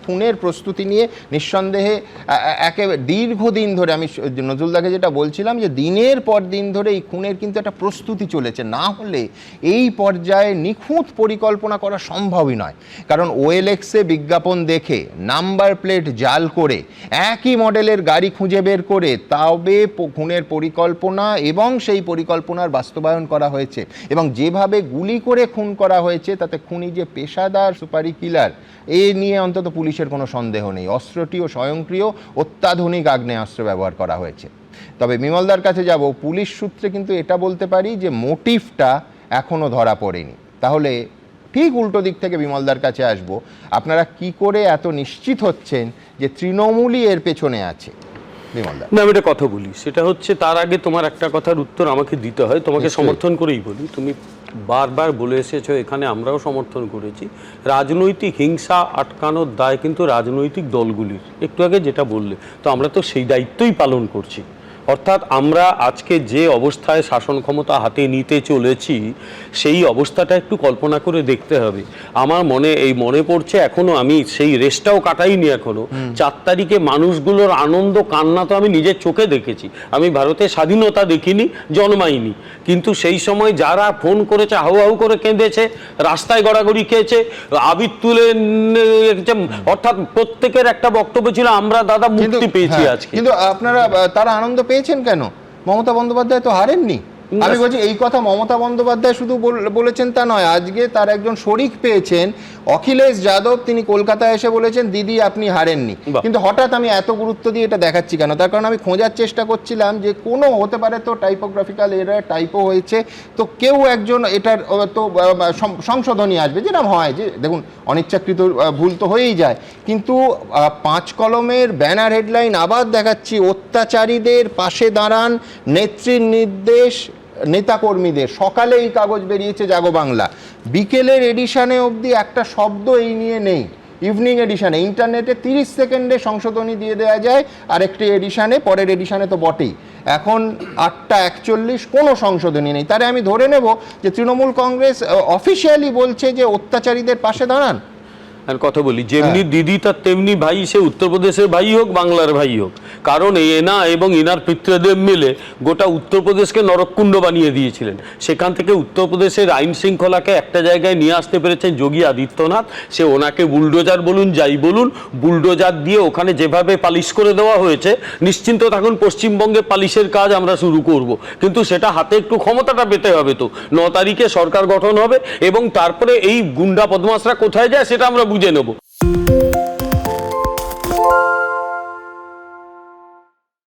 খুনের প্রস্তুতি নিয়ে নিঃসন্দেহে একেবারে দীর্ঘদিন ধরে, আমি নজরুলদাকে যেটা বলছিলাম যে দিনের পর দিন ধরে এই খুনের কিন্তু একটা প্রস্তুতি চলেছে, না হলে এই পর্যায়ে নিখুঁত পরিকল্পনা করা সম্ভবই নয়। কারণ ওএলএক্সে বিজ্ঞাপন দেখে নাম্বার প্লেট জাল করে একই মডেলের গাড়ি খুঁজে বের করে তবে খুনের পরিকল্পনা এবং সেই পরিকল্পনার বাস্তবায়ন করা হয়েছে, এবং যেভাবে গুলি করে খুন করা হয়েছে তাতে খুনি যে পেশাদার সুপারি কিলার এ নিয়ে অন্তত পুলিশের কোনো সন্দেহ নেই। অস্ত্রটিও স্বয়ংক্রিয় অত্যাধুনিক আগ্নেয়াস্ত্র ব্যবহার করা হয়েছে। তবে বিমলদার কাছে যাব, পুলিশ সূত্রে কিন্তু এটা বলতে পারি যে মোটিভটা এখনো ধরা পড়েনি। তাহলে ঠিক উল্টো দিক থেকে বিমলদার কাছে আসব, আপনারা কি করে এত নিশ্চিত হচ্ছেন যে তৃণমূলই এর পেছনে আছে? বিমলদা, না, আমি একটা কথা বলি, সেটা হচ্ছে তার আগে তোমার একটা কথার উত্তর আমাকে দিতে হয়, তোমাকে সমর্থন করেই বলি। তুমি বারবার বলে এসেছো, এখানে আমরাও সমর্থন করেছি, রাজনৈতিক হিংসা আটকানোর দায় কিন্তু রাজনৈতিক দলগুলির। একটু আগে যেটা বললে, তো আমরা তো সেই দায়িত্বই পালন করছি। অর্থাৎ আমরা আজকে যে অবস্থায় শাসন ক্ষমতা হাতে নিতে চলেছি সেই অবস্থাটা একটু কল্পনা করে দেখতে হবে। আমার মনে পড়ছে এখনো, আমি সেই রেসটাও কাটাইনি এখনো, 4 তারিখে মানুষগুলোর আনন্দ কান্না তো আমি নিজের চোখে দেখেছি। আমি ভারতের স্বাধীনতা দেখিনি, জন্মাইনি, কিন্তু সেই সময় যারা ফোন করেছে হাউ হাউ করে কেঁদেছে, রাস্তায় গড়াগড়ি খেয়েছে, আবির তুলে, অর্থাৎ প্রত্যেকের একটা বক্তব্য ছিল আমরা দাদা মুক্তি পেয়েছি আজকে। কিন্তু আপনারা তারা আনন্দ পেয়েছেন কেন? মমতা বন্দ্যোপাধ্যায় তো হারেননি। আমি বলছি এই কথা মমতা বন্দ্যোপাধ্যায় শুধু বলেছেন তা নয়, আজকে তার একজন শরিক পেয়েছেন অখিলেশ যাদব, তিনি কলকাতায় এসে বলেছেন দিদি আপনি হারেননি। কিন্তু হঠাৎ আমি এত গুরুত্ব দিয়ে এটা দেখাচ্ছি কেন? তার কারণ আমি খোঁজার চেষ্টা করছিলাম যে কোনো হতে পারে তো টাইপোগ্রাফিক্যাল এরার, টাইপো হয়েছে, তো কেউ একজন এটার তো সংশোধনী আসবে, যেরকম হয় যে দেখুন অনিচ্ছাকৃত ভুল তো হয়েই যায়। কিন্তু 5 কলমের ব্যানার হেডলাইন আবার দেখাচ্ছি, অত্যাচারীদের পাশে দাঁড়ান, নেত্রীর নির্দেশ নেতাকর্মীদের। সকালে এই কাগজ বেরিয়েছে জাগো বাংলা, বিকেলের এডিশনে অবধি একটা শব্দ এই নিয়ে নেই। ইভিনিং এডিশনে ইন্টারনেটে 30 সেকেন্ডে সংশোধনী দিয়ে দেওয়া যায়, আরেকটি এডিশনে, পরের এডিশনে তো বটেই। এখন 8:41 কোনো সংশোধনী নেই। তারে আমি ধরে নেব যে তৃণমূল কংগ্রেস অফিসিয়ালি বলছে যে অত্যাচারীদের পাশে দাঁড়ান। আর কথা বলি, যেমনি দিদি তার তেমনি ভাই, সে উত্তরপ্রদেশের ভাই হোক বাংলার ভাই হোক, কারণ এনা এবং ইনার পিতৃদেব মিলে গোটা উত্তরপ্রদেশকে নরককুণ্ড বানিয়ে দিয়েছিলেন। সেখান থেকে উত্তরপ্রদেশের আইন শৃঙ্খলাকে একটা জায়গায় নিয়ে আসতে পেরেছেন যোগী আদিত্যনাথ। সে ওনাকে বুলডোজার বলুন যাই বলুন, বুলডোজার দিয়ে ওখানে যেভাবে পালিশ করে দেওয়া হয়েছে, নিশ্চিন্ত থাকুন পশ্চিমবঙ্গে পালিশের কাজ আমরা শুরু করব। কিন্তু সেটা হাতে একটু ক্ষমতাটা পেতে হবে। তো 9 তারিখে সরকার গঠন হবে এবং তারপরে এই গুন্ডা বদমাশরা কোথায় যায় সেটা আমরা বুঝে নেব।